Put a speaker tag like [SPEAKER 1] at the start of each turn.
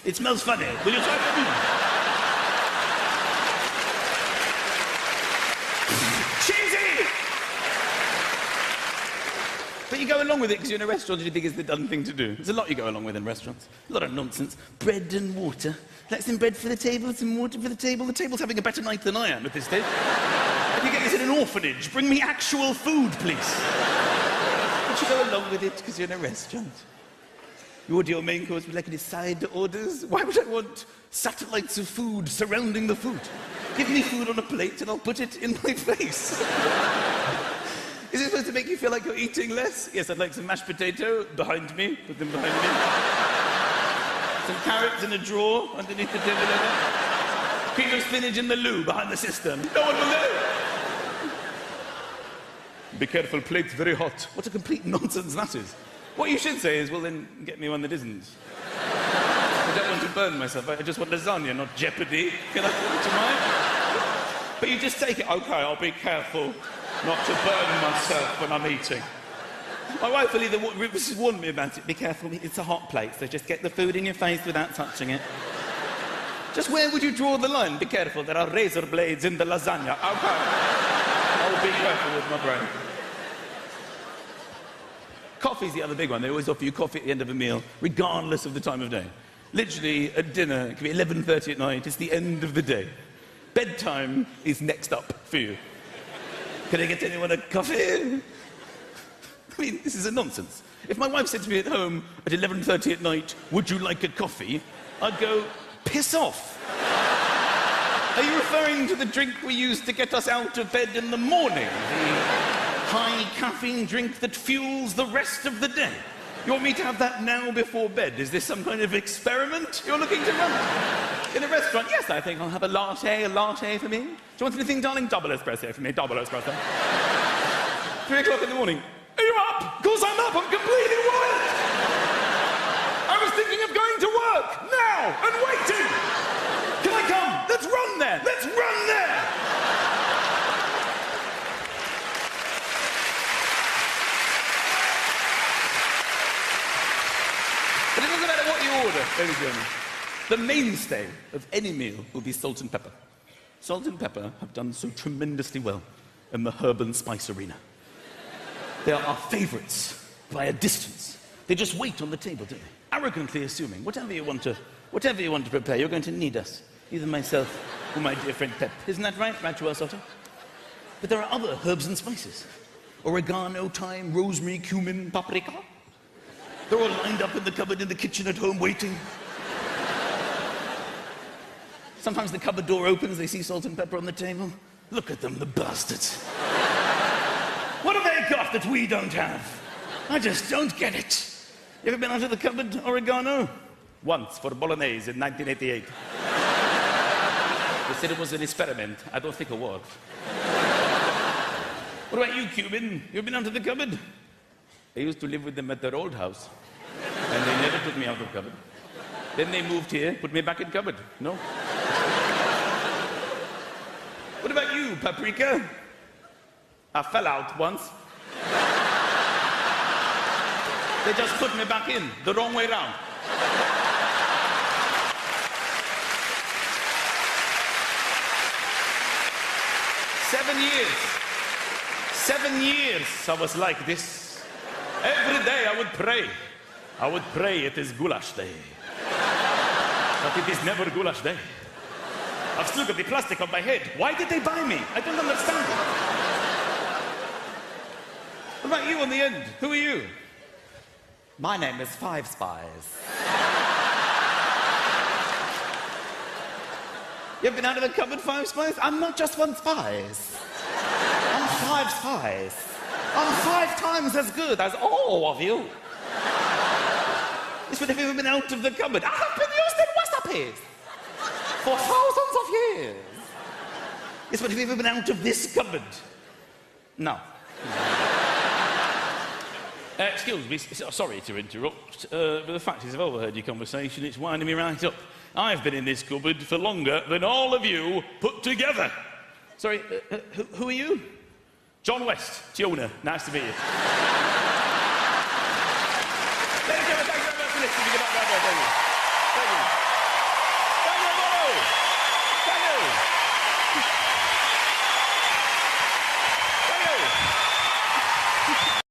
[SPEAKER 1] It smells funny. Will you try it? Cheesy! But you go along with it because you're in a restaurant and you think it's the done thing to do. There's a lot you go along with in restaurants. A lot of nonsense. Bread and water. Like some bread for the table, some water for the table. The table's having a better night than I am at this stage. If you get this in an orphanage, bring me actual food, please. But you go along with it because you're in a restaurant. You order your main course with like any side orders. Why would I want satellites of food surrounding the food? Give me food on a plate and I'll put it in my face. Is it supposed to make you feel like you're eating less? Yes, I'd like some mashed potato behind me. Put them behind me. Some carrots in a drawer underneath the table. Cream of spinach in the loo behind the cistern. No one will know. Be careful, plate's very hot. What a complete nonsense that is. What you should say is, well, then get me one that isn't. I don't want to burn myself. I just want lasagna, not Jeopardy. Can I put it to mine? But you just take it. Okay, I'll be careful not to burn myself when I'm eating. My wife will either warn me about it. Be careful, it's a hot plate, so just get the food in your face without touching it. Just where would you draw the line? Be careful, there are razor blades in the lasagna. Okay. I'll be careful with my brain. Coffee's the other big one. They always offer you coffee at the end of a meal, regardless of the time of day. Literally, at dinner, it can be 11:30 at night, it's the end of the day. Bedtime is next up for you. Can I get anyone a coffee? I mean, this is a nonsense. If my wife said to me at home at 11:30 at night, would you like a coffee? I'd go, piss off. Are you referring to the drink we use to get us out of bed in the morning? The high caffeine drink that fuels the rest of the day? You want me to have that now before bed? Is this some kind of experiment you're looking to run? In a restaurant, yes, I think I'll have a latte for me. Do you want anything, darling? Double espresso for me, double espresso. 3 o'clock in the morning. Are you up? Of course I'm up, I'm completely wired. I was thinking of going to work, now, and waiting. Can I come? Let's run there, let's run there. But it doesn't matter what you order, ladies and gentlemen. The mainstay of any meal will be salt and pepper. Salt and pepper have done so tremendously well in the herb and spice arena. They are our favourites by a distance. They just wait on the table, don't they? Arrogantly assuming whatever you want to prepare, you're going to need us. Either myself or my dear friend Pep. Isn't that right, Rachel Soto? But there are other herbs and spices. Oregano, thyme, rosemary, cumin, paprika. They're all lined up in the cupboard in the kitchen at home waiting. Sometimes the cupboard door opens, they see salt and pepper on the table. Look at them, the bastards. What have they got that we don't have? I just don't get it. You ever been out of the cupboard, oregano? Once, for bolognese in 1988. They said it was an experiment. I don't think it worked. What about you, Cuban? You ever been out of the cupboard? I used to live with them at their old house. And they never took me out of the cupboard. Then they moved here, put me back in cupboard. No? What about you, paprika? I fell out once. They just put me back in, the wrong way round. Seven years I was like this. Every day I would pray. I would pray it is goulash day. But it is never goulash day. I've still got the plastic on my head. Why did they buy me? I don't understand it. What about you on the end? Who are you?
[SPEAKER 2] My name is Five Spies.
[SPEAKER 1] You ever been out of the cupboard, Five Spies?
[SPEAKER 2] I'm not just one spies. I'm 5 spies. I'm 5 times as good as all of you.
[SPEAKER 1] Yes, but have you ever been out of the cupboard?
[SPEAKER 2] I have been used in recipes for thousands of years.
[SPEAKER 1] Yes, but have you ever been out of this cupboard?
[SPEAKER 2] No.
[SPEAKER 1] Excuse me, sorry to interrupt, but the fact is I've overheard your conversation, it's winding me right up. I've been in this cupboard for longer than all of you put together. Sorry, who are you? John West, Tiona, nice to meet you. Ladies and gentlemen, thank you very much for listening.